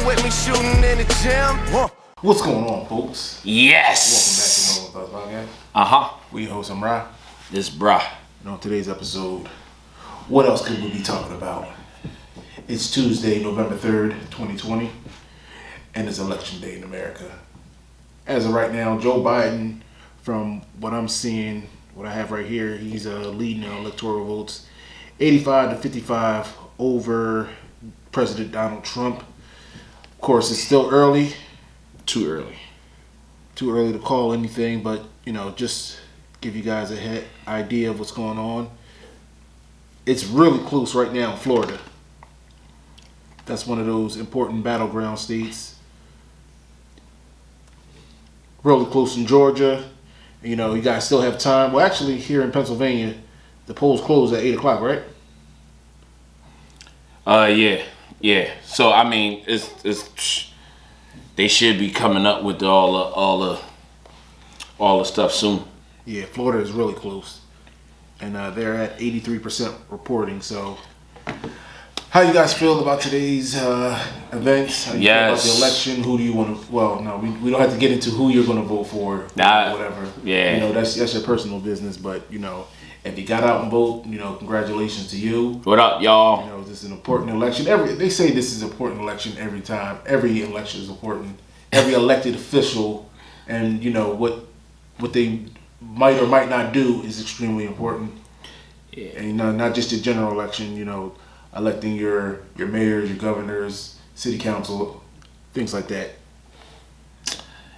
With me shooting in the gym. What's going on, folks? Yes. Welcome back to Normal Thoughts Podcast. We host him, Ra. This bruh. And on today's episode, what else could we be talking about? It's Tuesday, November 3rd, 2020, and it's election day in America. As of right now, Joe Biden, from what I'm seeing, what I have right here, he's leading in electoral votes, 85 to 55 over President Donald Trump. Of course, it's still early. Too early. Too early to call anything, but, just give you guys a idea of what's going on. It's really close right now in Florida. That's one of those important battleground states. Really close in Georgia. You guys still have time. Well, actually, here in Pennsylvania, the polls close at 8 o'clock, right? Yeah. So I mean, it's they should be coming up with all the stuff soon. Yeah, Florida is really close, and they're at 83% reporting. So, how you guys feel about today's events? How you feel about the election? Who do you want to? Well, no, we don't have to get into who you're going to vote for. Whatever. Yeah. That's your personal business, but if you got out and vote, congratulations to you. What up, y'all? This is an important election. They say this is an important election every time. Every election is important. Every elected official, and what they might or might not do is extremely important. Yeah. And not just your general election. Electing your mayors, your governors, city council, things like that.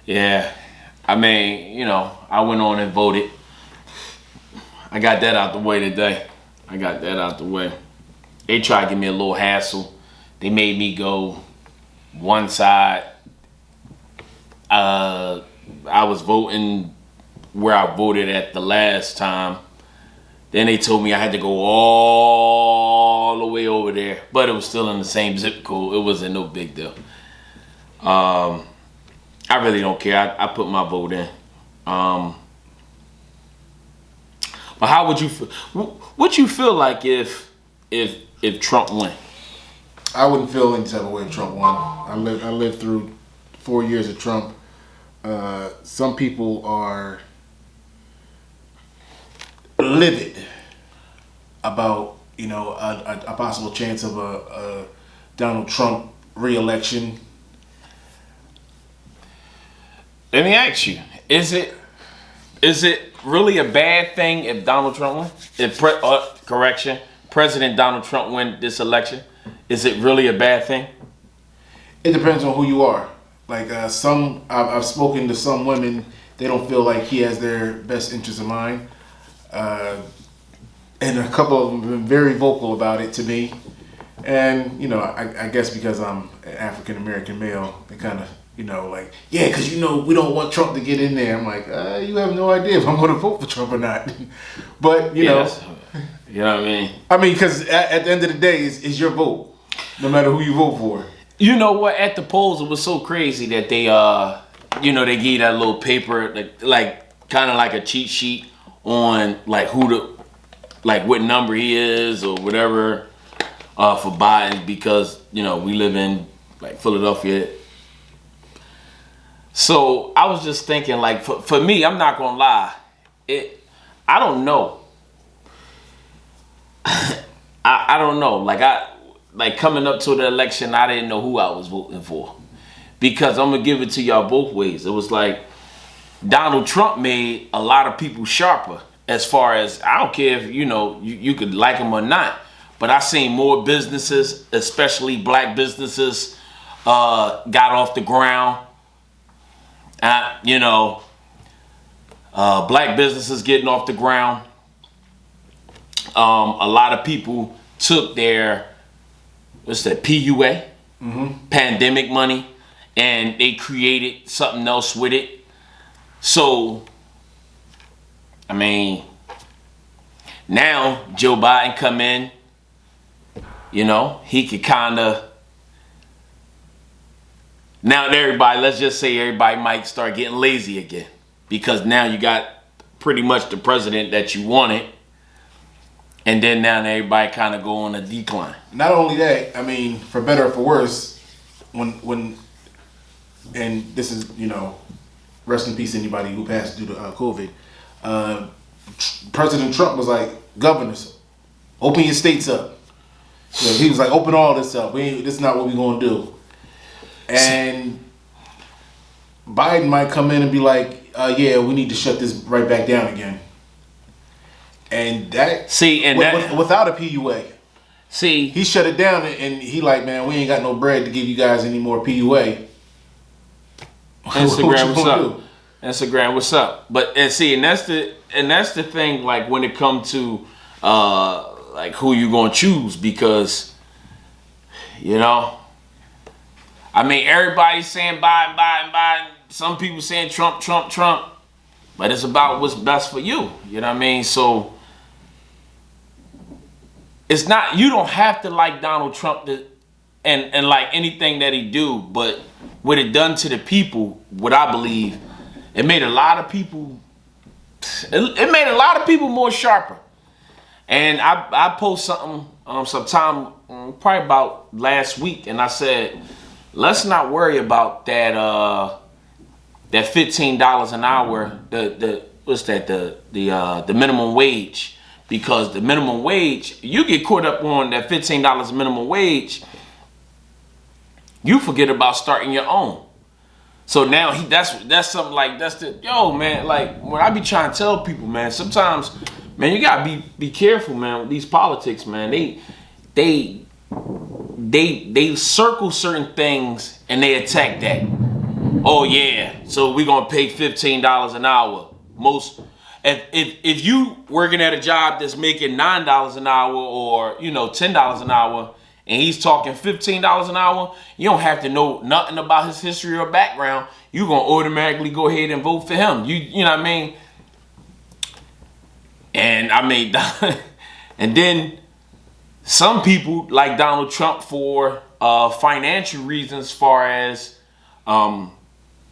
Yeah. I mean, I went on and voted. I got that out the way today. They tried to give me a little hassle. They made me go one side. I was voting where I voted at the last time. Then they told me I had to go all the way over there. But it was still in the same zip code. It wasn't no big deal. I really don't care. I put my vote in. But how would you feel? What you feel like if Trump won? I wouldn't feel any type of way if Trump won. I lived through 4 years of Trump. Some people are livid about a possible chance of a Donald Trump re-election. Let me ask you: Is it really a bad thing if Donald Trump win? President Donald Trump win this election? Is it really a bad thing? It depends on who you are. Like I've spoken to some women. They don't feel like he has their best interest in mind, and a couple of them have been very vocal about it to me. And I guess because I'm an African American male, they kind of because we don't want Trump to get in there. I'm like, you have no idea if I'm going to vote for Trump or not. But you know what I mean. I mean, because at the end of the day, it's your vote, no matter who you vote for. You know what? At the polls, it was so crazy that they, they gave that little paper, like kind of like a cheat sheet on what number he is or whatever for Biden, because we live in Philadelphia. So I was just thinking, for me, I'm not gonna lie, I don't know. I don't know. Coming up to the election, I didn't know who I was voting for, because I'm gonna give it to y'all both ways. It was like Donald Trump made a lot of people sharper. As far as, I don't care if you could like him or not, but I seen more businesses, especially black businesses, got off the ground. Black businesses getting off the ground. A lot of people took their, what's that, PUA? pandemic money, and they created something else with it. So, I mean, now Joe Biden come in, you know, he could kind of, now everybody, let's just say everybody might start getting lazy again, because now you got pretty much the president that you wanted, and then now everybody kind of go on a decline. Not only that, I mean, for better or for worse, when and this is, you know, rest in peace anybody who passed due to COVID. President Trump was like, governors, open your states up. So he was like, open all this up. This is not what we're gonna do. And Biden might come in and be like, yeah, we need to shut this right back down again. And that without a PUA. See, he shut it down, and he like, man, we ain't got no bread to give you guys any more PUA. Instagram, what's up? Instagram, what's up? But and that's the thing. Like when it comes to like who you gonna choose, because you know, I mean, everybody's saying Biden. Some people saying Trump. But it's about what's best for you. You know what I mean? So it's not, you don't have to like Donald Trump and like anything that he do, but what it done to the people, what I believe, it made a lot of people more sharper. And I post something sometime probably about last week, and I said, let's not worry about that that $15 an hour, the minimum wage, because the minimum wage, you get caught up on that $15 minimum wage, you forget about starting your own. So now that's something like, man, like when I be trying to tell people, man, sometimes, man, you gotta be careful, man, with these politics, man. They circle certain things and they attack that. Oh yeah, so we're gonna pay $15 an hour. If you working at a job that's making $9 an hour, or you know $10 an hour, and he's talking $15 an hour, you don't have to know nothing about his history or background. You're gonna automatically go ahead and vote for him. You know what I mean? And I mean, and then some people like Donald Trump for financial reasons, as far as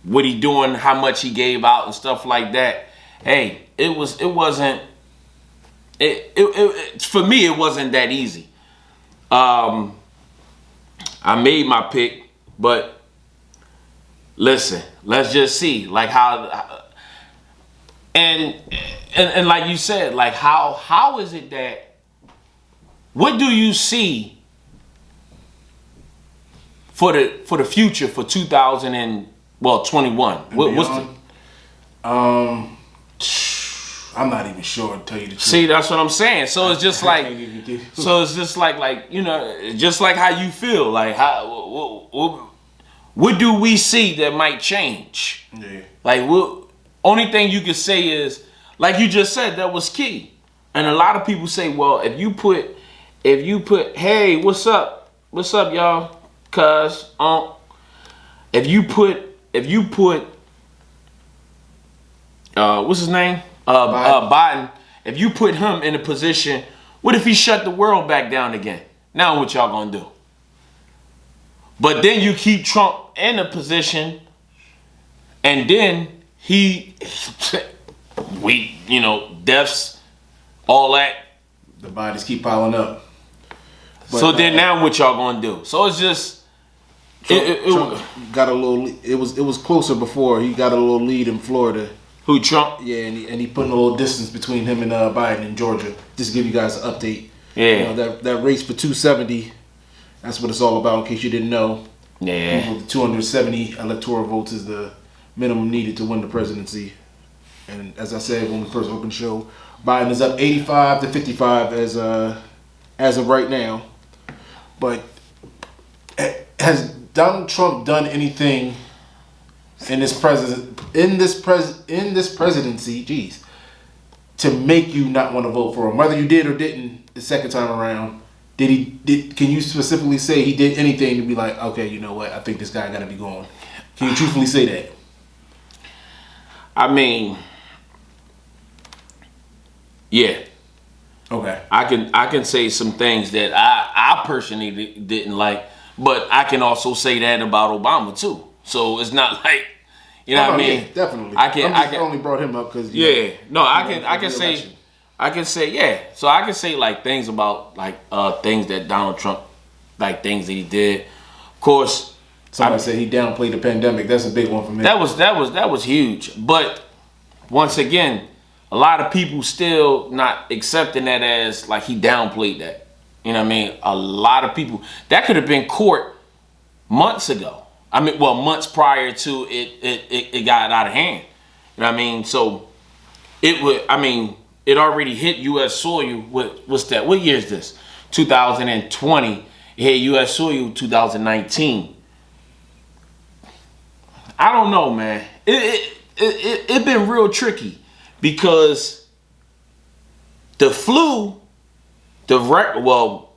what he doing, how much he gave out and stuff like that. Hey, it wasn't for me, it wasn't that easy. I made my pick, but listen, let's just see like how and like you said, like how is it that, what do you see for the future for 2021? What's the I'm not even sure, to tell you the truth. See, that's what I'm saying. So it's just like, like, you know, just like how you feel, like what do we see that might change? Yeah. Like, only thing you can say is, like you just said, that was key. And a lot of people say, well, if you put, hey, what's up, y'all? Cause if you put what's his name? Biden. If you put him in a position, what if he shut the world back down again? Now what y'all gonna do? But then you keep Trump in a position, and then deaths, all that. The bodies keep piling up. But, so then now what y'all gonna do? So it's just Trump got a little. It was closer before. He got a little lead in Florida. Who, Trump? Yeah, and he putting a little distance between him and Biden in Georgia. Just to give you guys an update. Yeah. You know, that race for 270. That's what it's all about. In case you didn't know. Yeah. 270 electoral votes is the minimum needed to win the presidency. And as I said when we first opened the show, Biden is up 85 to 55 as of right now. But has Donald Trump done anything in this presidency, to make you not want to vote for him, whether you did or didn't the second time around? Can you specifically say he did anything to be like, okay, you know what? I think this guy got to be gone. Can you truthfully say that? I mean, yeah. Okay. I can say some things that I personally didn't like, but I can also say that about Obama too. So it's not like, you know what I mean? Yeah, definitely. I can only brought him up because I can say yeah. So I can say like things about like things that Donald Trump, like things that he did. Of course, somebody said he downplayed the pandemic. That's a big one for me. That was huge. But once again, a lot of people still not accepting that as like he downplayed that. You know what I mean? A lot of people that could have been court months ago. I mean, well, months prior to it got out of hand. You know what I mean? So it would. I mean, it already hit U.S. soil. What's that? What year is this? 2020. It hit U.S. soil 2019. I don't know, man. It been real tricky because the flu, the flu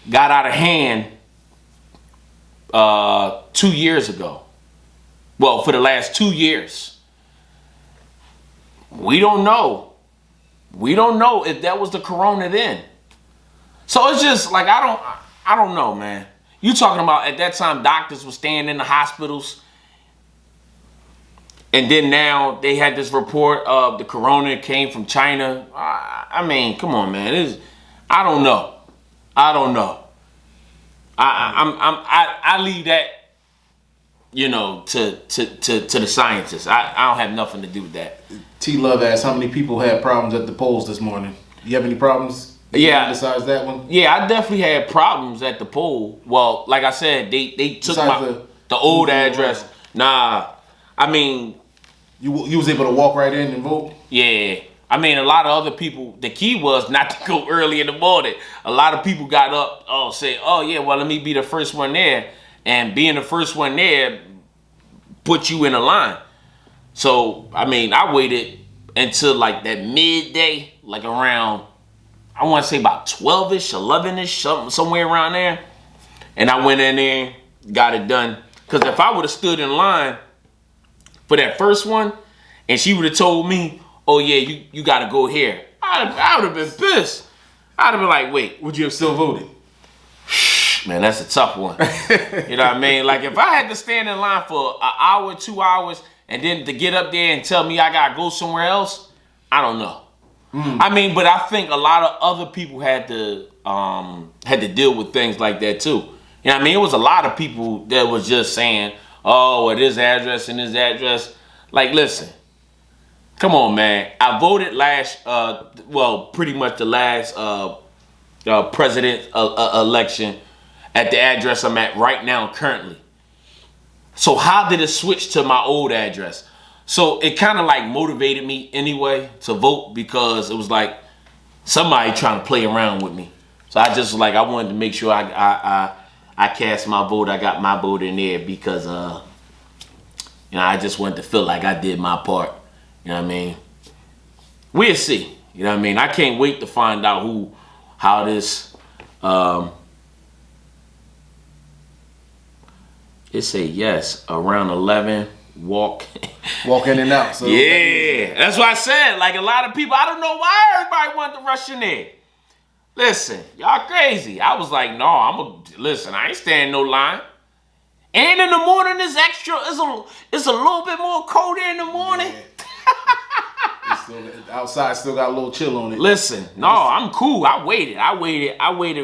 got out of hand 2 years ago. Well, for the last 2 years. We don't know. We don't know if that was the corona then. So it's just like I don't know, man. You talking about at that time doctors were staying in the hospitals. And then now they had this report of the corona came from China. I mean, come on, man. I don't know. I leave that, you know, to the scientists. I don't have nothing to do with that. T Love asked how many people had problems at the polls this morning. You have any problems? Yeah. Besides that one? Yeah, I definitely had problems at the poll. Well, like I said, they took the old address. Nah, I mean, you was able to walk right in and vote? Yeah. I mean, a lot of other people, the key was not to go early in the morning. A lot of people got up, say, oh, yeah, well, let me be the first one there. And being the first one there put you in a line. So, I mean, I waited until like that midday, like around, I want to say about 12-ish, 11-ish, somewhere around there. And I went in there, got it done. Because if I would have stood in line for that first one, and she would have told me, oh yeah, you got to go here, I would have been pissed. I'd have been like, wait. Would you have still voted? Man, that's a tough one. You know what I mean? Like if I had to stand in line for an hour, 2 hours, and then to get up there and tell me I got to go somewhere else, I don't know. I mean, but I think a lot of other people had to deal with things like that too. You know what I mean? It was a lot of people that was just saying, oh, well, this address and this address. Like, listen, come on, man. I voted pretty much the last president election at the address I'm at right now currently. So how did it switch to my old address? So it kind of like motivated me anyway to vote because it was like somebody trying to play around with me. So I just was like, I wanted to make sure I cast my vote. I got my vote in there because, I just wanted to feel like I did my part. You know what I mean? We'll see. You know what I mean? I can't wait to find out how this, it say yes, around 11, walk in and out. So yeah, that's what I said. Like a lot of people, I don't know why everybody wanted to rush in there. Listen, y'all crazy. I was like, no, listen, I ain't standing no line. And in the morning, it's a little bit more colder in the morning. Outside still got a little chill on it. Listen, no, I'm cool. I waited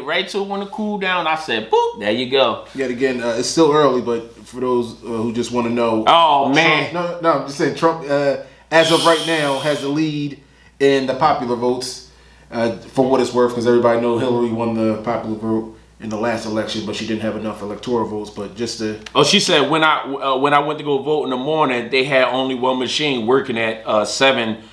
right till when it cooled down. I said, boop, there you go. Yet again, it's still early, but for those who just want to know. Oh, man. Trump, no, I'm just saying Trump, as of right now, has the lead in the popular votes for what it's worth, because everybody knows Hillary won the popular vote in the last election, but she didn't have enough electoral votes. But just to... Oh, she said when I went to go vote in the morning, they had only one machine working at 7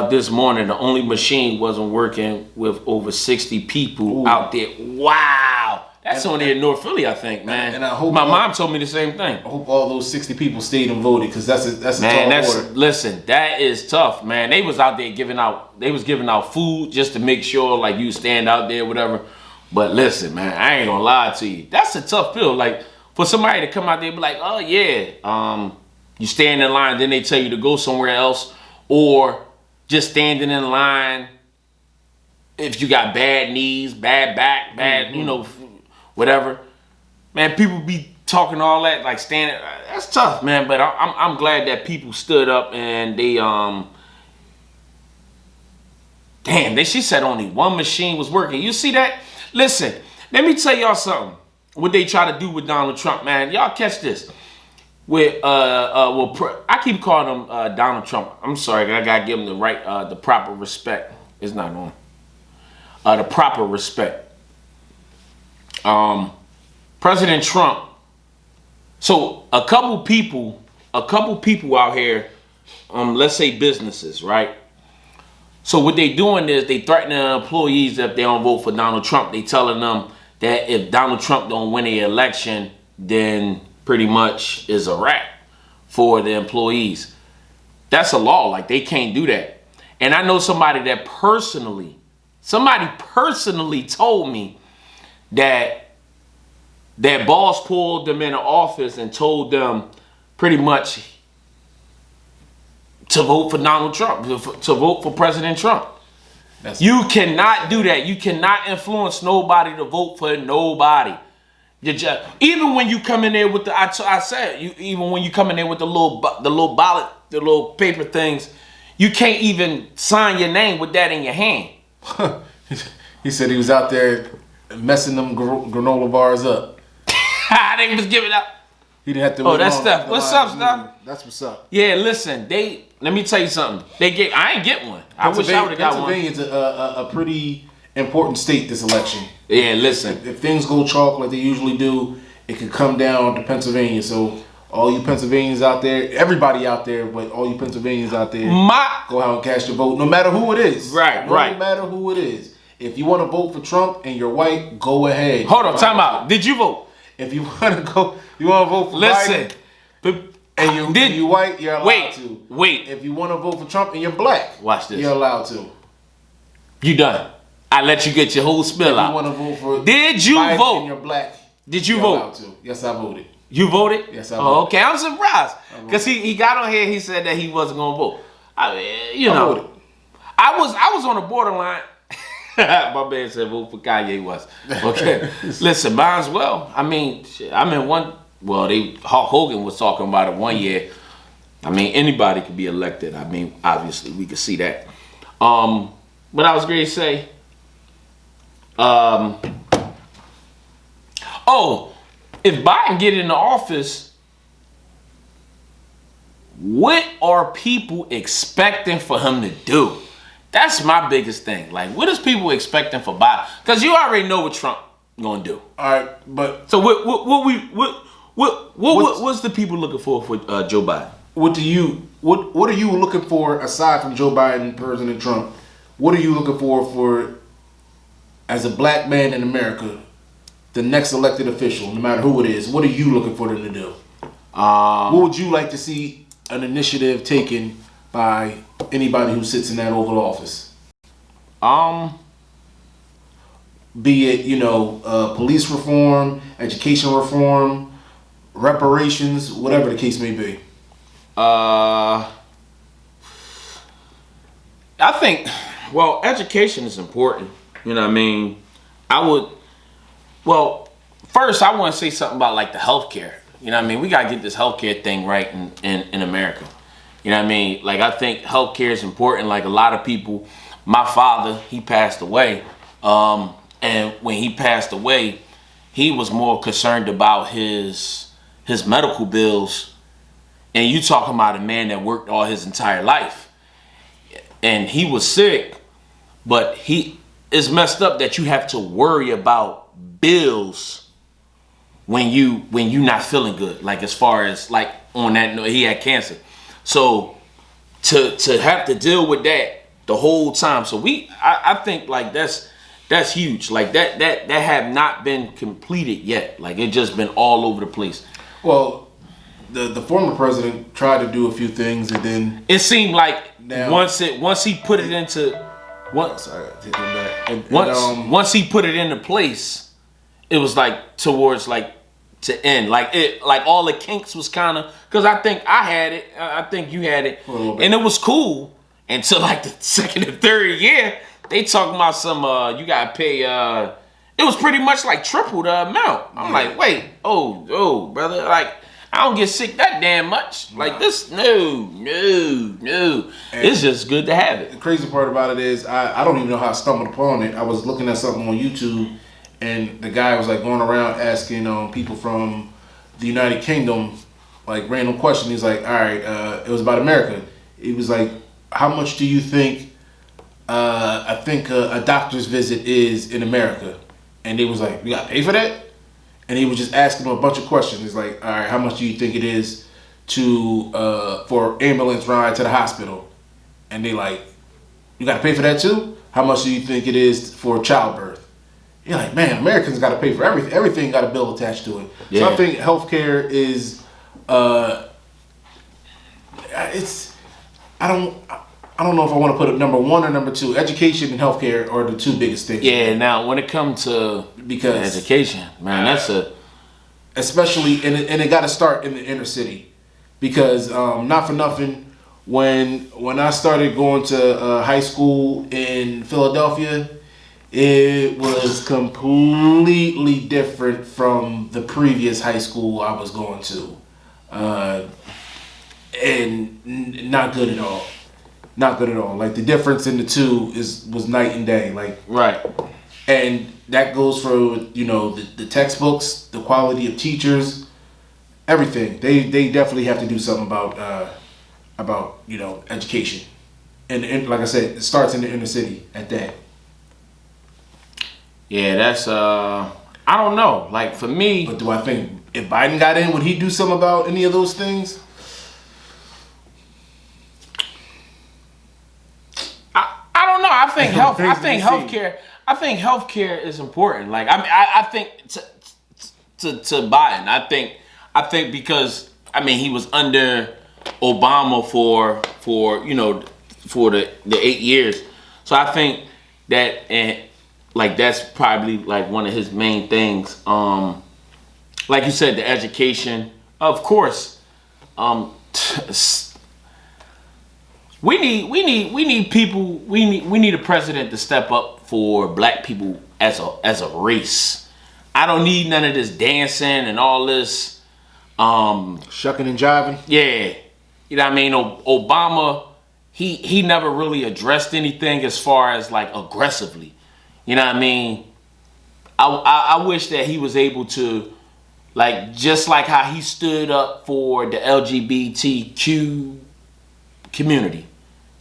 this morning. The only machine wasn't working with over 60 people out there. Wow. That's only in North Philly, I think, man. And I hope my mom told me the same thing. I hope all those 60 people stayed and voted, because that's a Man, tall order. listen, that is tough, man. They was out there giving out food just to make sure like you stand out there, whatever. But listen, man, I ain't gonna lie to you. That's a tough pill. Like for somebody to come out there and be like, oh yeah, you stand in line, then they tell you to go somewhere else, or just standing in line if you got bad knees, bad back, bad, whatever. Man, people be talking all that, like standing. That's tough, man. But I'm glad that people stood up and they she said only one machine was working. You see that? Listen, let me tell y'all something. What they try to do with Donald Trump, man. Y'all catch this. With I keep calling him Donald Trump. I'm sorry, I gotta give him the proper respect. It's not on. The proper respect. President Trump. So a couple people out here, let's say businesses, right? So what they doing is they threatening employees that if they don't vote for Donald Trump. They telling them that if Donald Trump don't win the election, then pretty much is a wrap for the employees. That's a law. Like they can't do that. And I know somebody personally told me that boss pulled them into office and told them pretty much to vote for Donald Trump, to vote for President Trump. You cannot do that. You cannot influence nobody to vote for nobody. Even when you come in there with even when you come in there with the little ballot, the little paper things, you can't even sign your name with that in your hand. He said he was out there messing them granola bars up. They was giving up. He didn't have to. Oh, that's stuff. What's up, stuff? That's what's up. Yeah, listen. Let me tell you something. I ain't get one. I wish I would have got one. Pennsylvania's a pretty important state this election. Yeah, listen. If things go chalk like they usually do, it could come down to Pennsylvania. So all you Pennsylvanians out there, everybody out there, but all you Pennsylvanians out there, go out and cast your vote, no matter who it is. Right. No matter who it is. If you want to vote for Trump and you're white, go ahead. Hold on, time out. Did you vote? If you want to vote for Biden, and you're white, you're allowed to. Wait. If you want to vote for Trump and you're black, watch this. You're allowed to. You done. I let you get your whole spill out. If you want to vote for Did you Biden vote? And you're black. Did you vote? Allowed to. Yes, I voted. You voted? Yes, I voted. Oh, okay. I'm surprised because he got on here. He said that he wasn't gonna vote. I voted. I was on the borderline. My man said vote for Kanye West. Okay. Listen, might as well. I mean, shit, I'm in one. Well, Hulk Hogan was talking about it one year. I mean, anybody could be elected. I mean, obviously, we could see that. But I was going to say, if Biden get into office, what are people expecting for him to do? That's my biggest thing. Like, what is people expecting for Biden? Because you already know what Trump gonna do. All right, but so what's the people looking for Joe Biden? What are you looking for aside from Joe Biden, President Trump? What are you looking for as a black man in America, the next elected official, no matter who it is? What are you looking for them to do? What would you like to see an initiative taken by anybody who sits in that Oval Office? Be it, police reform, education reform, reparations, whatever the case may be. I think, education is important. You know what I mean? First I want to say something about like the healthcare. You know what I mean? We got to get this healthcare thing right in America. You know what I mean? Like, I think healthcare is important. Like, a lot of people, my father, he passed away. And when he passed away, he was more concerned about his medical bills. And you talking about a man that worked all his entire life. And he was sick, but it's messed up that you have to worry about bills when you not feeling good. Like, as far as like on that note, he had cancer. So to have to deal with that the whole time. So I think like that's That's huge. Like that have not been completed yet. Like it just been all over the place. Well, the former president tried to do a few things, and then it seemed like now, once he put it into once he put it into place, it was like towards like to end. Like it, like all the kinks was kind of, because I think I had it, I think you had it, and it was cool until like the second or third year. They talking about some you gotta pay it was pretty much like triple the amount. I'm like, wait, oh brother, like I don't get sick that damn much. Like this, no. It's just good to have it. The crazy part about it is I don't even know how I stumbled upon it. I was looking at something on YouTube, and the guy was like going around asking people from the United Kingdom like random question. He's like, all right, it was about America. He was like, how much do you think I think a doctor's visit is in America? And they was like, you gotta pay for that? And he was just asking them a bunch of questions. He's like, all right, how much do you think it is to for ambulance ride to the hospital? And they like, you gotta pay for that too? How much do you think it is for childbirth? You're like, man, Americans gotta pay for everything. Everything got a bill attached to it. Yeah. So I think healthcare is it's I don't know if I want to put it number one or number two. Education and healthcare are the two biggest things. Yeah, now when it comes to education, man, that's especially and it got to start in the inner city, because not for nothing, when I started going to high school in Philadelphia, it was completely different from the previous high school I was going to, and not good at all. Not good at all. Like the difference in the two was night and day. Like right, and that goes for the textbooks, the quality of teachers, everything. They definitely have to do something about education, and like I said, it starts in the inner city at that. Yeah, that's I don't know. Like for me, but do I think if Biden got in, would he do something about any of those things? I don't know. I think healthcare. I think healthcare is important. Like I think to Biden. I think because he was under Obama for the 8 years. So I think that that's probably like one of his main things. Like you said, the education, of course. We need people. We need a president to step up for black people as a race. I don't need none of this dancing and all this shucking and jiving. Yeah, you know what I mean. Obama, he never really addressed anything as far as like aggressively. You know what I mean. I wish that he was able to, like, just like how he stood up for the LGBTQ community.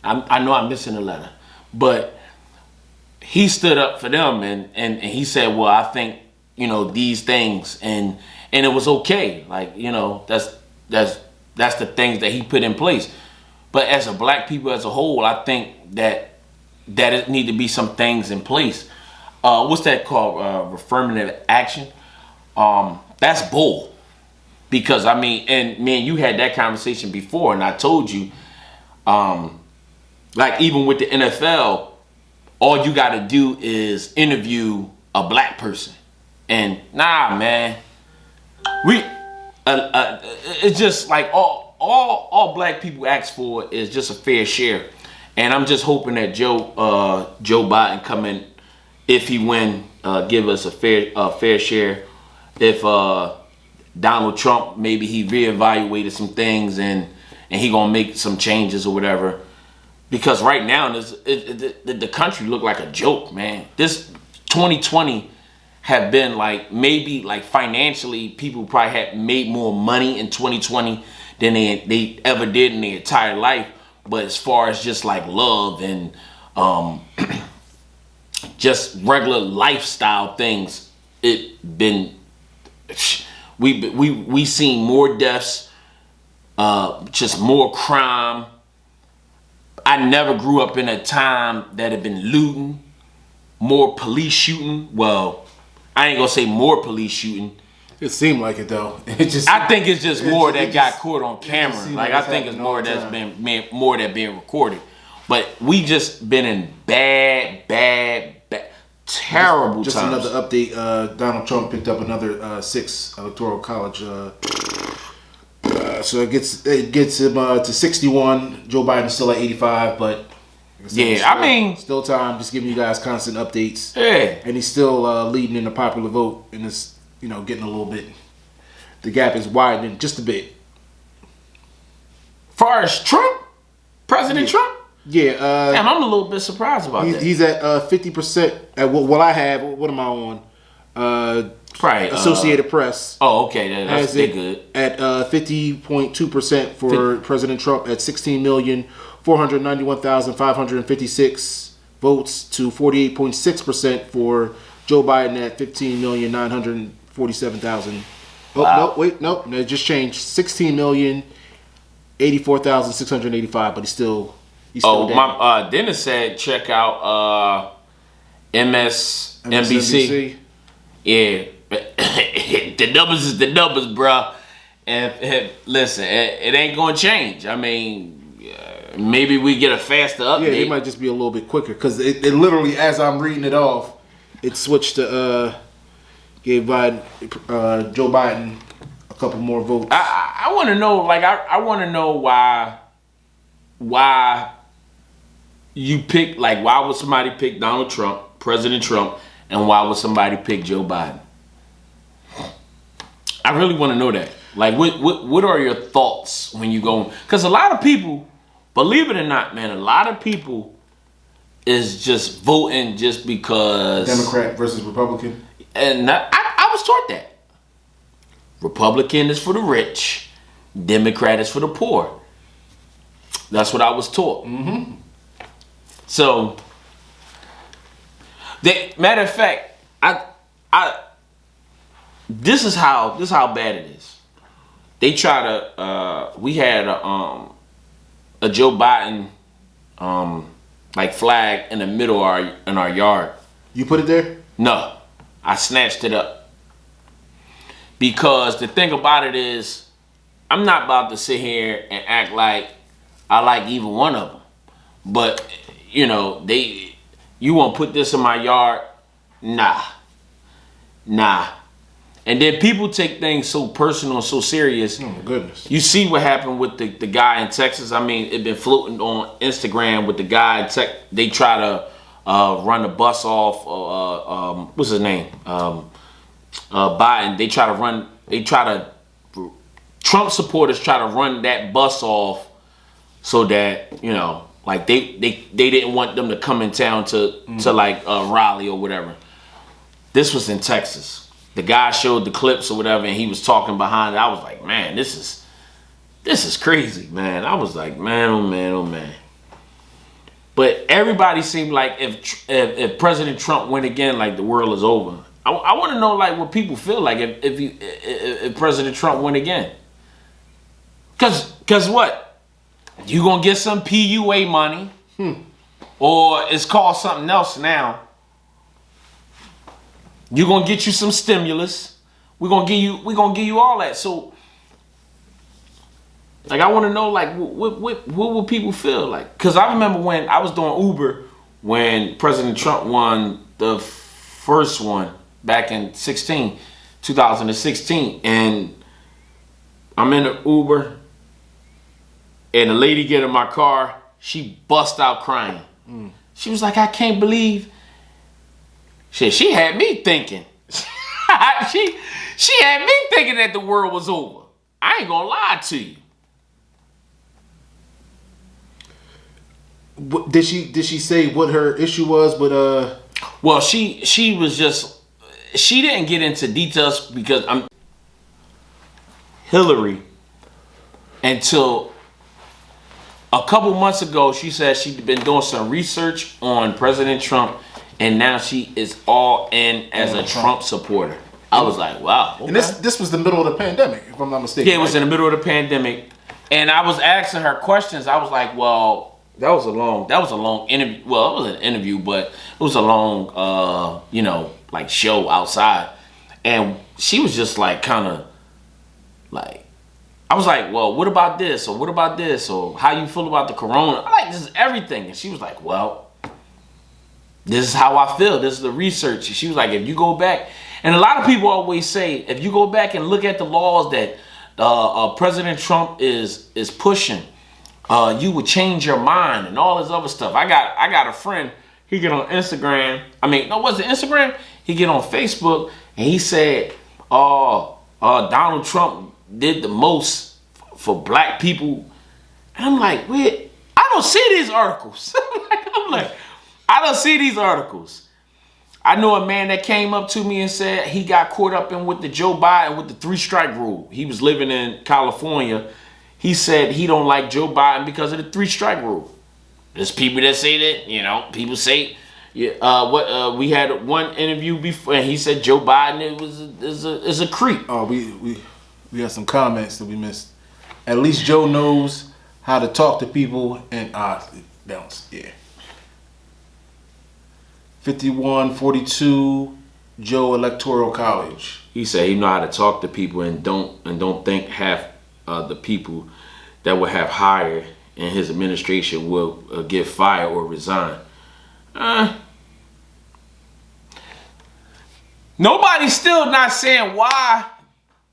I know I'm missing a letter, but he stood up for them and he said, well, I think these things and it was okay. Like that's the things that he put in place. But as a black people as a whole, I think that it need to be some things in place. What's that called? Affirmative action. That's bull. Because and man, you had that conversation before, and I told you. Like even with the NFL, all you got to do is interview a black person, and nah, man, it's just like all black people ask for is just a fair share, and I'm just hoping that Joe Biden come in, if he win, give us a fair share. If Donald Trump, maybe he reevaluated some things and he gonna make some changes or whatever. Because right now, the country look like a joke, man. This 2020 have been like, maybe like financially, people probably had made more money in 2020 than they ever did in their entire life. But as far as just like love and just regular lifestyle things, we seen more deaths, just more crime. I never grew up in a time that had been looting. more police shooting. Well, I ain't gonna say more police shooting. It seemed like it though. I think it's just more that got caught on camera. Like I think it's more that's been more that being recorded. But we just been in bad, terrible just times. Another update. Donald Trump picked up another 6 electoral college. So it gets him to 61. Joe Biden's still at 85, but still time. Just giving you guys constant updates. Yeah, and he's still leading in the popular vote, and it's getting a little bit. The gap is widening just a bit. Far as Trump, President Trump. Yeah, damn, I'm a little bit surprised about that. He's at 50%. At what I have. What am I on? Probably Associated Press. Oh, okay, that's good. At 50.2% for President Trump at 16,491,556 votes to 48.6% for Joe Biden at 15,947,000. Oh Wow. no, it just changed. 16,084,685, but he's still down. My Dennis said check out MSNBC. Yeah. The numbers is the numbers, bro. And listen, it ain't gonna change. I mean, maybe we get a faster update. Yeah, it might just be a little bit quicker because it literally, as I'm reading it off, it switched to gave Joe Biden a couple more votes. I want to know, like, I want to know why you pick, like, why would somebody pick Donald Trump, President Trump, and why would somebody pick Joe Biden? I really want to know that. Like, what are your thoughts when you go? Because a lot of people, believe it or not, man, a lot of people is just voting just because Democrat versus Republican. And I was taught that Republican is for the rich, Democrat is for the poor. That's what I was taught. Mm-hmm. So, matter of fact, this is how bad it is. They try to. We had a Joe Biden like flag in the middle of our yard. You put it there? No, I snatched it up because the thing about it is, I'm not about to sit here and act like I like even one of them. But you want to put this in my yard? Nah. And then people take things so personal and so serious. Oh my goodness. You see what happened with the guy in Texas. I mean, it been floating on Instagram with the guy in Texas. They try to run the bus off. What's his name? Biden. Trump supporters try to run that bus off so that, like they didn't want them to come in town to like Raleigh or whatever. This was in Texas. The guy showed the clips or whatever, and he was talking behind it. I was like, man, this is crazy, man. I was like, man, oh man, oh man. But everybody seemed like if President Trump win again, like the world is over. I want to know like what people feel like if President Trump win again. Cause what? You gonna get some PUA money, or it's called something else now. You're gonna get you some stimulus. We're gonna give you all that. So, like, I want to know, like, what will people feel like? Because I remember when I was doing Uber when President Trump won the first one back in 2016, and I'm in the Uber, and the lady get in my car. She bust out crying. She was like, I can't believe. She had me thinking. she had me thinking that the world was over. I ain't gonna lie to you. Did she say what her issue was? But well, she was just, she didn't get into details because Hillary until a couple months ago. She said she'd been doing some research on President Trump. And now she is all in as a Trump supporter. I was like, wow. Okay. And this was the middle of the pandemic, if I'm not mistaken. Yeah, it was in the middle of the pandemic. And I was asking her questions. I was like, well, That was a long interview. Well, it was an interview, but it was a long, like show outside. And she was just like, kind of like, I was like, well, what about this? Or what about this? Or how you feel about the corona? I'm like, this is everything. And she was like, well, this is how I feel. This is the research. And she was like, if you go back, and a lot of people always say, if you go back and look at the laws that President Trump is pushing, you would change your mind and all this other stuff. I got a friend. He get on Instagram. Was it Instagram? He get on Facebook and he said, Donald Trump did the most for black people. And I'm like, wait, I don't see these articles. I'm like, I don't see these articles. I know a man that came up to me and said he got caught up in with the Joe Biden with the 3-strike rule. He was living in California. He said he don't like Joe Biden because of the 3-strike rule. There's people that say that, people say, we had one interview before and he said Joe Biden is a creep. Oh, we got some comments that we missed. At least Joe knows how to talk to people and bounce. Yeah. 5142 Joe Electoral College. He said he know how to talk to people and don't think half the people that will have hired in his administration will get fired or resign. Nobody's still not saying why.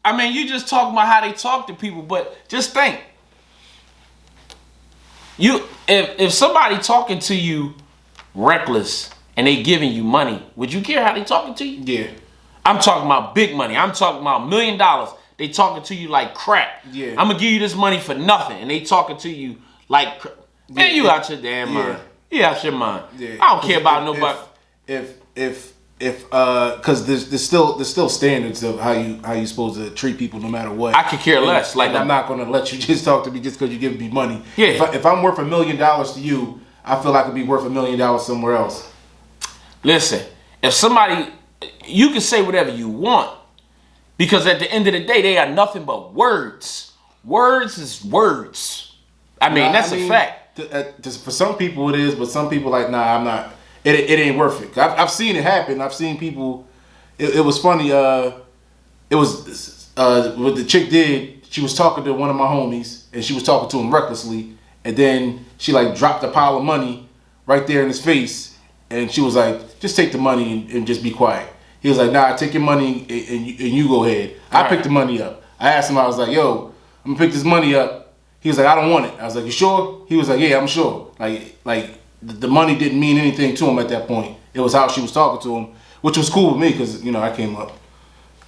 You just talking about how they talk to people, but just think. If somebody talking to you reckless and they giving you money, would you care how they talking to you? Yeah. I'm talking about big money. I'm talking about $1 million. They talking to you like crap. Yeah. I'm gonna give you this money for nothing, and they talking to you like crap. Man, you out your damn mind. You out your mind. Yeah. I don't care about nobody. Because there's still standards of how you supposed to treat people no matter what. I could care less. Like I'm not gonna let you just talk to me just because you give me money. Yeah. If I'm worth $1 million to you, I feel I could be worth $1 million somewhere else. Listen, if somebody, you can say whatever you want, because at the end of the day, they are nothing but words. Words is words. That's a fact. For some people it is, but some people like, nah, I'm not. It ain't worth it. I've seen it happen. I've seen people. It was funny. It was what the chick did. She was talking to one of my homies, and she was talking to him recklessly, and then she like dropped a pile of money right there in his face. And she was like, just take the money and just be quiet. He was like, nah, take your money and you go ahead. I picked the money up. I asked him, I was like, yo, I'm gonna pick this money up. He was like, I don't want it. I was like, you sure? He was like, yeah, I'm sure. Like the money didn't mean anything to him at that point. It was how she was talking to him, which was cool with me because, I came up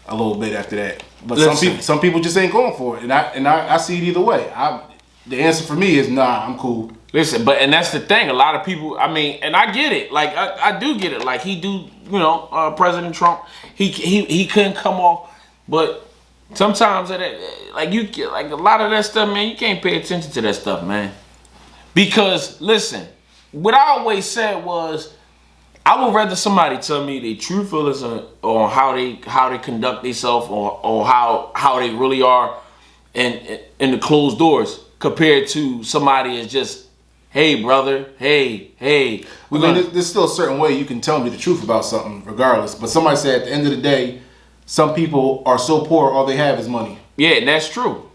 a little bit after that. But some people just ain't going for it. And I see it either way. The answer for me is, nah, I'm cool. Listen, and that's the thing. A lot of people, and I get it. Like I do get it. Like he do, President Trump, he couldn't come off. But sometimes, like a lot of that stuff, man, you can't pay attention to that stuff, man. Because listen, what I always said was, I would rather somebody tell me their true feelings on how they conduct themselves or how they really are in the closed doors compared to somebody is just, hey, brother, hey. There's still a certain way you can tell me the truth about something, regardless. But somebody said at the end of the day, some people are so poor, all they have is money. Yeah, and that's true.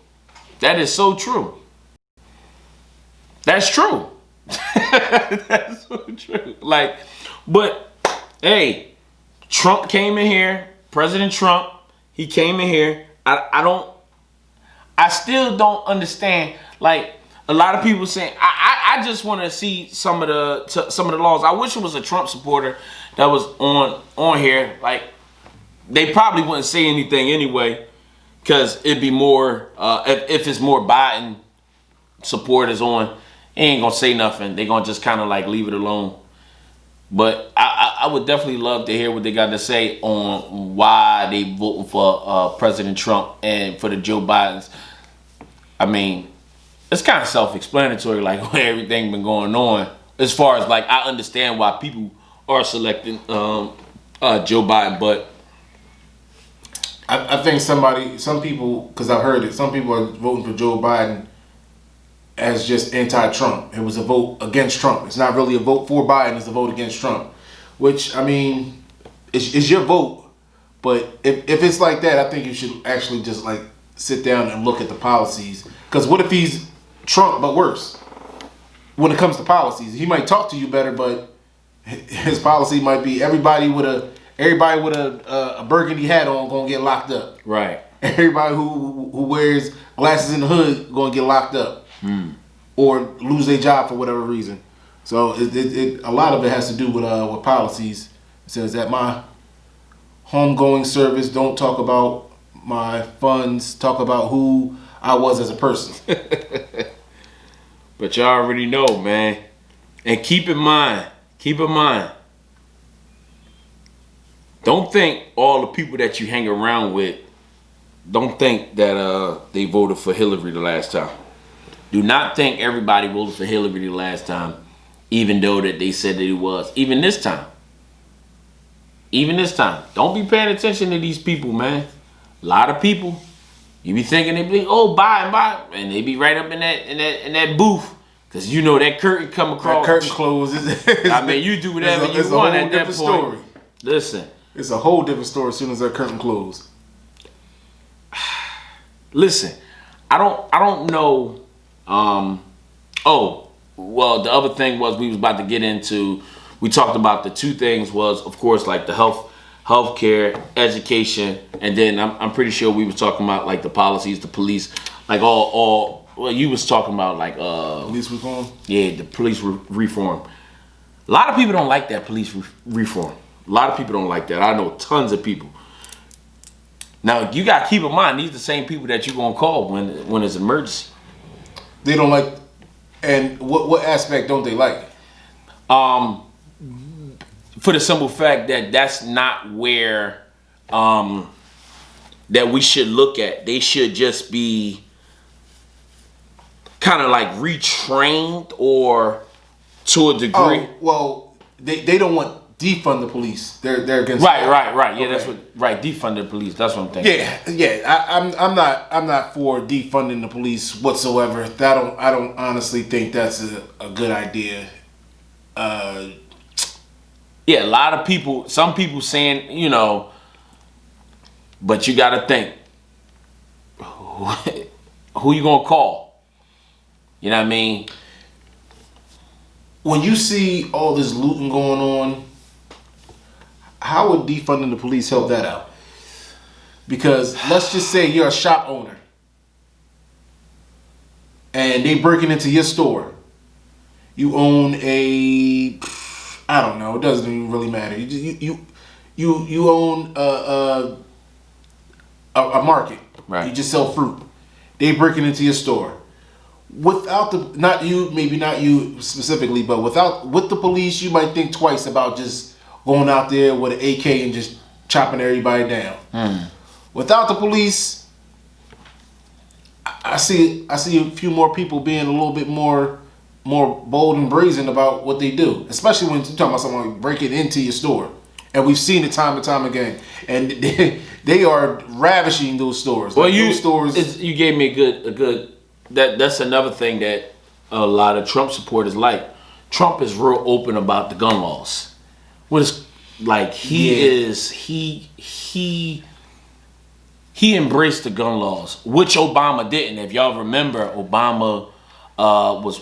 That is so true. That's true. That's so true. But, hey, Trump came in here. President Trump, he came in here. I still don't understand, a lot of people saying, I just want to see some of the laws. I wish it was a Trump supporter that was on here. They probably wouldn't say anything anyway, because it'd be more if it's more Biden supporters on, they ain't gonna say nothing. They gonna just kind of leave it alone. But I would definitely love to hear what they got to say on why they voting for President Trump and for the Joe Bidens. It's kind of self-explanatory, where everything been going on. As far as I understand why people are selecting Joe Biden, but I think some people, because I've heard it, some people are voting for Joe Biden as just anti-Trump. It was a vote against Trump. It's not really a vote for Biden. It's a vote against Trump. Which, I mean, is your vote. But if it's like that, I think you should actually just like sit down and look at the policies. Because what if he's Trump but worse? When it comes to policies, he might talk to you better, but his policy might be everybody with a burgundy hat on gonna get locked up. Right. Everybody who wears glasses in the hood gonna get locked up, or lose their job for whatever reason. So a lot of it has to do with policies. It says that my homegoing service don't talk about my funds, talk about who I was as a person. But y'all already know, man. And keep in mind, don't think all the people that you hang around with, don't think that they voted for Hillary the last time. Do not think everybody voted for Hillary the last time, even though that they said that it was. Even this time. Don't be paying attention to these people, man. A lot of people, you be thinking they be, oh, Biden, and they be right up in that booth, cause you know that curtain come across. That curtain closes. I mean, you do whatever you want at that point. Story. Listen, it's a whole different story as soon as that curtain closes. Listen, I don't know. Oh, well, the other thing was we was about to get into. We talked about the two things was, of course, like the healthcare, education, and then I'm pretty sure we was talking about like the policies, the police, like all. Well, you was talking about like police reform. Yeah, the police reform. A lot of people don't like that police reform. A lot of people don't like that. I know tons of people. Now you got to keep in mind these are the same people that you're gonna call when it's an emergency. They don't like, and what aspect don't they like? For the simple fact that that's not where that we should look at. They should just be kind of like retrained or to a degree. Oh, well, they don't want defund the police. They're against right. Yeah, okay. That's what defund the police. That's what I'm thinking. Yeah. I'm not for defunding the police whatsoever. I don't honestly think that's a good idea. Yeah, a lot of people, some people saying, you know, but you got to think, who you going to call? You know what I mean? When you see all this looting going on, how would defunding the police help that out? Because let's just say you're a shop owner and they breaking into your store. You own I don't know. It doesn't even really matter. You own a market. Right. You just sell fruit. They breaking into your store. Without not you specifically, but with the police, you might think twice about just going out there with an AK and just chopping everybody down. Without the police, I see a few more people being a little bit more bold and brazen about what they do, especially when you're talking about someone breaking into your store. And we've seen it time and time again. And they are ravishing those stores. Well, like those stores. You gave me a good. That's another thing that a lot of Trump supporters like. Trump is real open about the gun laws. What is like he embraced the gun laws, which Obama didn't. If y'all remember, Obama was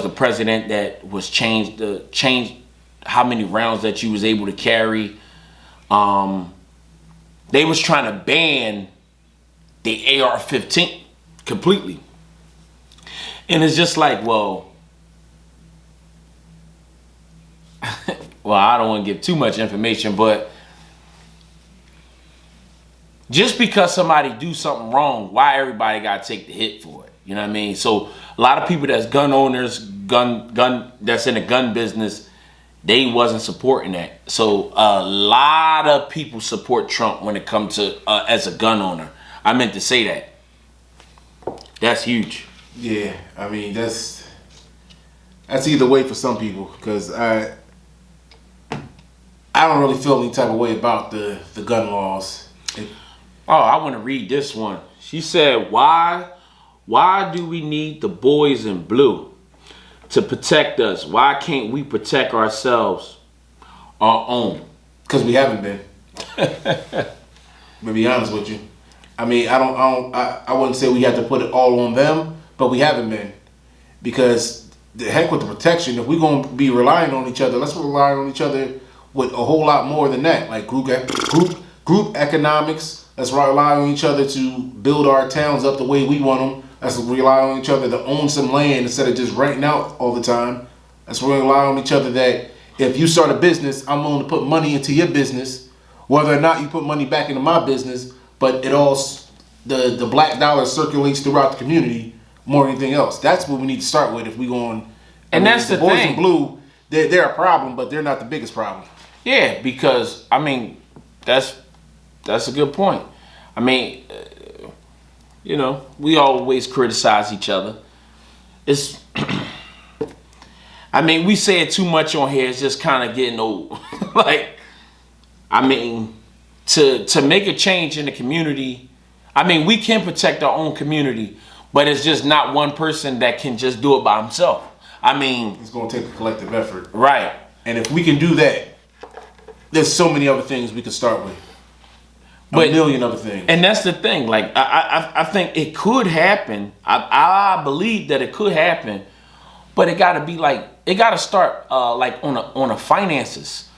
the president that was changed how many rounds that you was able to carry. They was trying to ban the AR-15 completely. And it's just like, well, I don't want to give too much information, but just because somebody do something wrong, why everybody got to take the hit for it? You know what I mean? So a lot of people that's gun owners, gun that's in the gun business, they wasn't supporting that. So a lot of people support Trump when it comes to as a gun owner. I meant to say that. That's huge. Yeah, I mean that's either way for some people, because I don't really feel any type of way about the gun laws. I want to read this one. She said, why Why do we need the boys in blue to protect us? Why can't we protect ourselves, our own? Because we haven't been. To be honest with you, I mean, I wouldn't say we have to put it all on them, but we haven't been. Because the heck with the protection. If we're gonna be relying on each other, let's rely on each other with a whole lot more than that, like group economics. Let's rely on each other to build our towns up the way we want them. Let's rely on each other to own some land instead of just renting out all the time. Let's rely on each other that if you start a business, I'm willing to put money into your business, whether or not you put money back into my business. But it all, the black dollar circulates throughout the community more than anything else. That's what we need to start with if we go on. And that's the boys thing. in blue, they're a problem, but they're not the biggest problem. Yeah, because I mean, that's a good point. I mean, you know, we always criticize each other. It's, I mean, we say it too much on here. It's just kind of getting old. Like, I mean, to make a change in the community, I mean, we can protect our own community, but it's just not one person that can just do it by himself. I mean, it's going to take a collective effort. Right. And if we can do that, there's so many other things we could start with. A million other things. And that's the thing. Like, I think it could happen. I believe that it could happen, but it got to be like, it got to start like on a finances.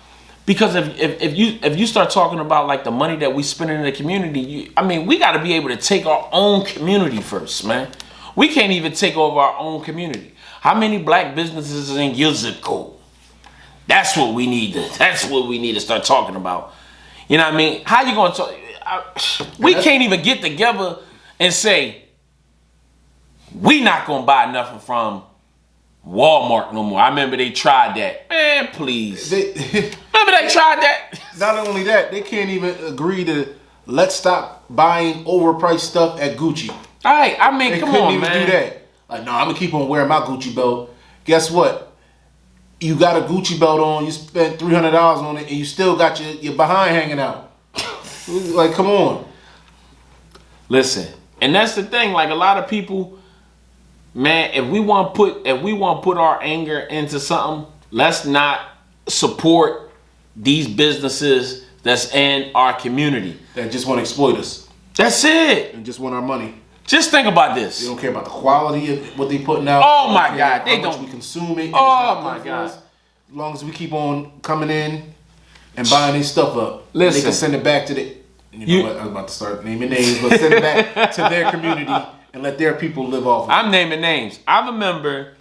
Because if you start talking about like the money that we spend in the community, I mean, we got to be able to take our own community first, man. We can't even take over our own community. How many black businesses is in your zip code? That's what we need to start talking about. You know what I mean? How you going to talk? We can't even get together and say, we not going to buy nothing from Walmart no more. I remember they tried that. Man, please. Remember they tried that? Not only that, they can't even agree to let's stop buying overpriced stuff at Gucci. All right, I mean, come on, man. They couldn't even do that. Like, no, I'm going to keep on wearing my Gucci belt. Guess what? You got a Gucci belt on, you spent $300 on it, and you still got your behind hanging out. Like, come on. Listen, and that's the thing. Like, a lot of people, man, if we want to put our anger into something, let's not support these businesses that's in our community that just want to exploit us. That's it. And just want our money. Just think about this. They don't care about the quality of what they putting out. Oh my God, they don't. How much we consume it. Oh my God. As long as we keep on coming in and buying their stuff up, listen, they can send it back to the. You know what? I was about to start naming names, but send it back to their community and let their people live off of it. I'm naming names. I remember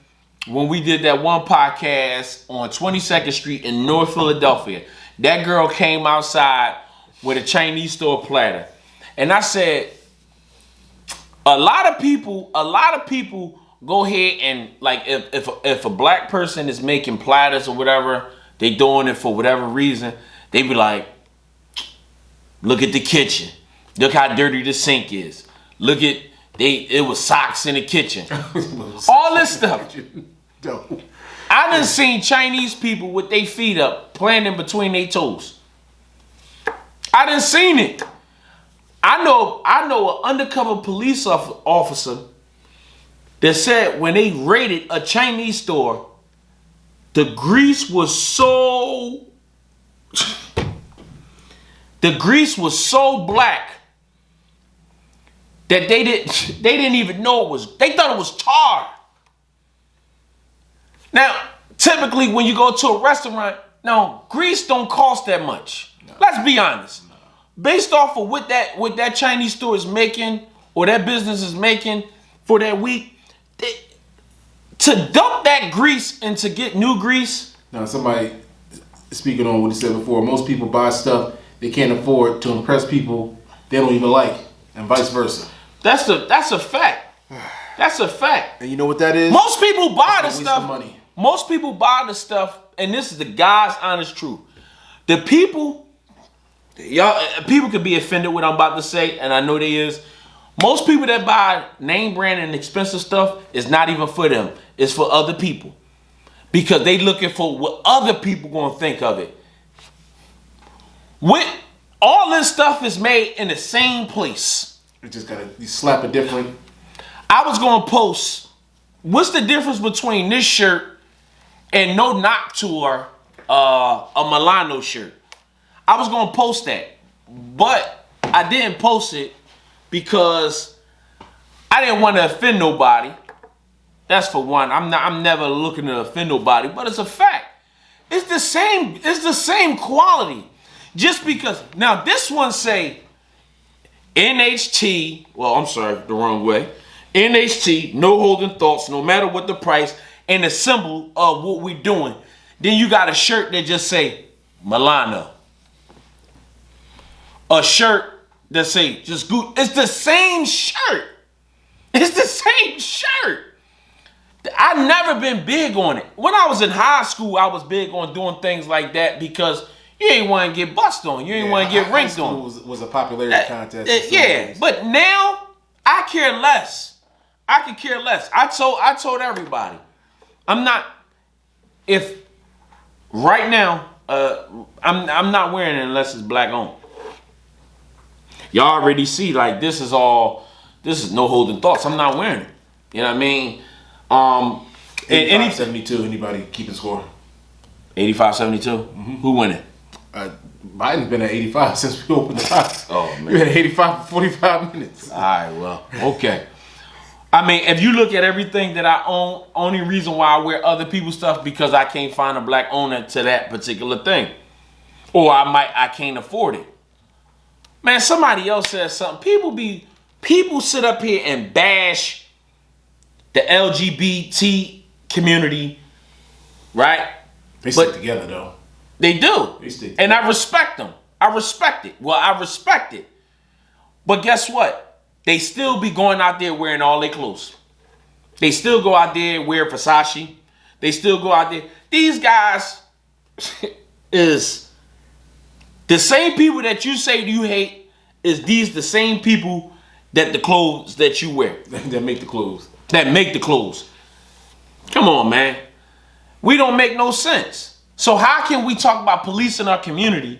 when we did that one podcast on 22nd Street in North Philadelphia. That girl came outside with a Chinese store platter, and I said, a lot of people go ahead and, like, if a black person is making platters or whatever, they doing it for whatever reason, they be like, look at the kitchen, look how dirty the sink is, look at it was socks in the kitchen, all this stuff. I done seen Chinese people with their feet up, playing in between their toes. I done seen it. I know an undercover police officer that said when they raided a Chinese store, the grease was so black that they didn't even know they thought it was tar. Now, typically when you go to a restaurant, now grease don't cost that much. No. Let's be honest. No. Based off of what that Chinese store is making or that business is making for that week, to dump that grease and to get new grease. Now, somebody speaking on what he said before, most people buy stuff they can't afford to impress people they don't even like, and vice versa. That's a fact. That's a fact. And you know what that is? Most people buy the stuff. Money. Most people buy the stuff, and this is the God's honest truth. The people, people could be offended what I'm about to say, and I know they is. Most people that buy name brand and expensive stuff is not even for them. It's for other people. Because they looking for what other people gonna think of it. With all this stuff is made in the same place. You just gotta slap a different I was gonna post, what's the difference between this shirt and No Knock Tour, a Milano shirt? I was gonna post that, but I didn't post it because I didn't want to offend nobody. That's for one. I'm never looking to offend nobody, but it's a fact. It's the same quality. Just because now this one say NHT, well, I'm sorry, the wrong way. NHT, no holding thoughts, no matter what the price, and the symbol of what we doing. Then you got a shirt that just say Milano. A shirt that say just good. It's the same shirt. It's the same shirt. I've never been big on it. When I was in high school, I was big on doing things like that because you ain't want to get bust on. You ain't want to get ranked on. Was a popularity contest. Yeah, but now I care less. I could care less. I told everybody, I'm not. If right now, I'm not wearing it unless it's black on. Y'all already see, like, this is no holding thoughts. I'm not wearing it. You know what I mean? 85-72, anybody keeping score? 85-72? Mm-hmm. Who winning? Biden's been at 85 since we opened the box. Oh, man. We had 85 for 45 minutes. All right, well, okay. I mean, if you look at everything that I own, only reason why I wear other people's stuff because I can't find a black owner to that particular thing. Or I can't afford it. Man, somebody else says something. People sit up here and bash the LGBT community, right? They stick together though. They do. They stick together. And I respect them. I respect it. Well, I respect it. But guess what? They still be going out there wearing all their clothes. They still go out there and wear Versace. They still go out there. These guys is the same people that you say you hate is these the same people that the clothes that you wear. That make the clothes. That make the clothes. Come on, man. We don't make no sense. So how can we talk about police in our community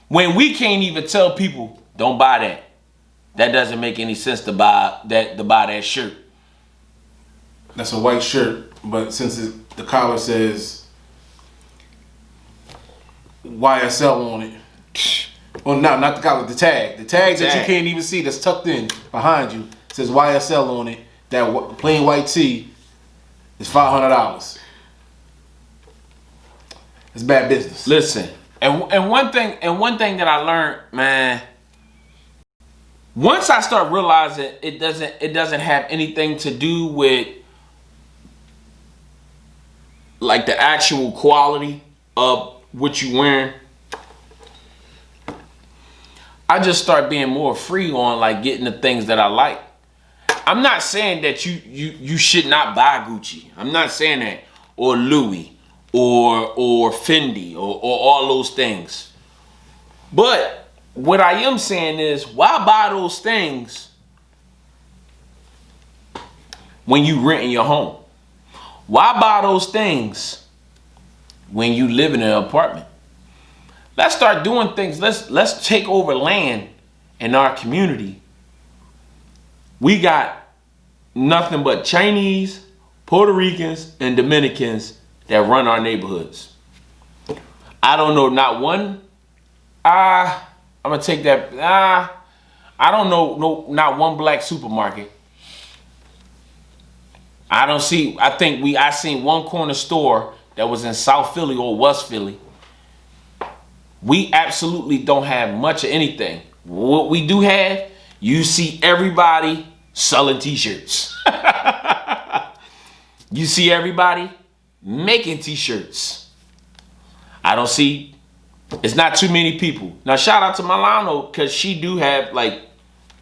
when we can't even tell people, don't buy that? That doesn't make any sense to buy that shirt. That's a white shirt, but since the collar says YSL on it. Well, no, not the collar, the tag. The tag that you can't even see that's tucked in behind you says YSL on it. That plain white tee is $500. It's bad business. Listen, and one thing that I learned, man, once I start realizing it doesn't have anything to do with like the actual quality of what you wearing, I just start being more free on like getting the things that I like. I'm not saying that you should not buy Gucci. I'm not saying that, or Louis, or Fendi, or all those things. But what I am saying is, why buy those things when you renting your home? Why buy those things when you live in an apartment? Let's start doing things. Let's take over land in our community. We got nothing but Chinese, Puerto Ricans, and Dominicans that run our neighborhoods. I don't know not one. I'm gonna take that. I don't know not one black supermarket. I seen one corner store that was in South Philly or West Philly. We absolutely don't have much of anything. What we do have, you see everybody selling t-shirts. You see everybody making t-shirts. It's not too many people. Now shout out to Milano, because she do have like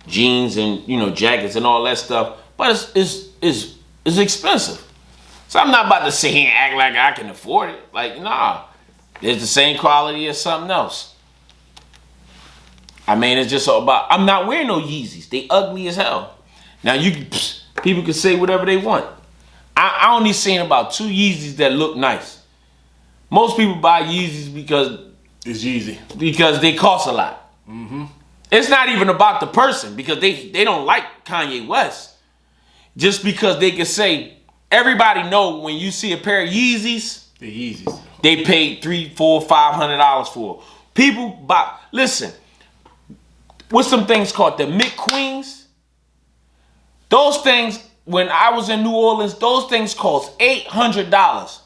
jeans and jackets and all that stuff, but it's expensive. So I'm not about to sit here and act like I can afford it. Like, nah. It's the same quality as something else. I mean, it's just all about, I'm not wearing no Yeezys. They ugly as hell. Now, people can say whatever they want. I only seen about 2 Yeezys that look nice. Most people buy Yeezys because it's Yeezy. Because they cost a lot. Mm-hmm. It's not even about the person, because they don't like Kanye West. just because they can say, everybody know when you see a pair of Yeezys, The Yeezys. they paid $300, $400, $500 for. People buy. Listen, what's some things called the McQueens? Those things, when I was in New Orleans, those things cost $800.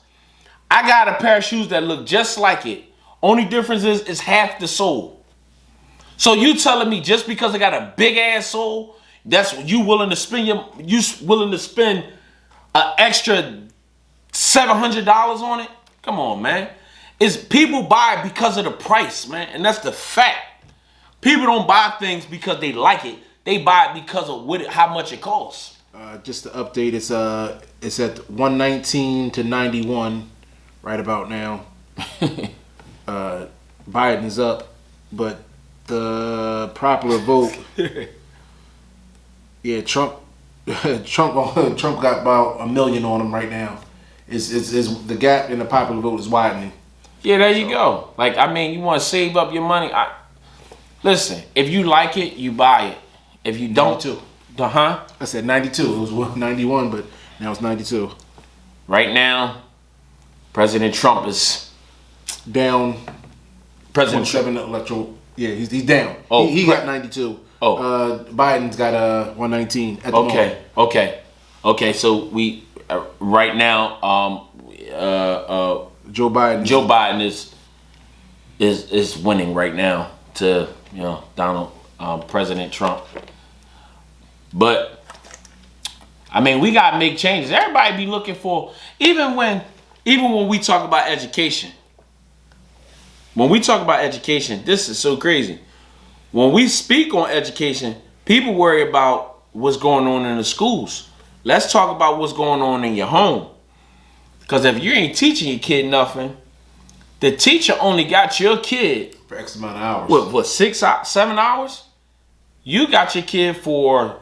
I got a pair of shoes that look just like it. Only difference is it's half the sole. So you telling me just because I got a big ass sole, that's what you willing to spend an extra $700 on it? Come on, man. It's people buy because of the price, man, and that's the fact. People don't buy things because they like it. They buy it because of how much it costs. Just to update, it's at 119 to 91 right about now. Biden is up, but the popular vote, yeah, Trump got about 1 million on him right now. Is the gap in the popular vote is widening. Yeah, there you go. Like, I mean, you want to save up your money. Listen, if you like it, you buy it. If you don't, 92. I said 92. It was 91, but now it's 92. Right now, President Trump is down. President 7 electoral. Yeah, he's down. Oh, he got 92. Oh, Biden's got 119 at the moment. Okay. So we right now, Joe Biden is winning right now to President Trump. But I mean, we gotta make changes. Everybody be looking for, even when we talk about education. When we talk about education, this is so crazy. When we speak on education, people worry about what's going on in the schools. Let's talk about what's going on in your home. Because if you ain't teaching your kid nothing, the teacher only got your kid for X amount of hours. What 7 hours? You got your kid for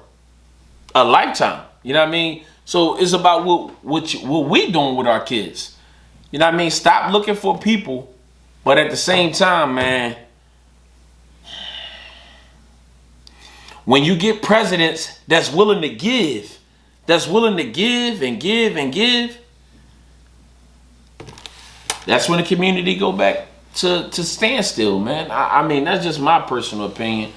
a lifetime. You know what I mean? So it's about what we doing with our kids. You know what I mean? Stop looking for people, but at the same time, man, when you get presidents that's willing to give and give and give, that's when the community go back to standstill, man. I mean, that's just my personal opinion.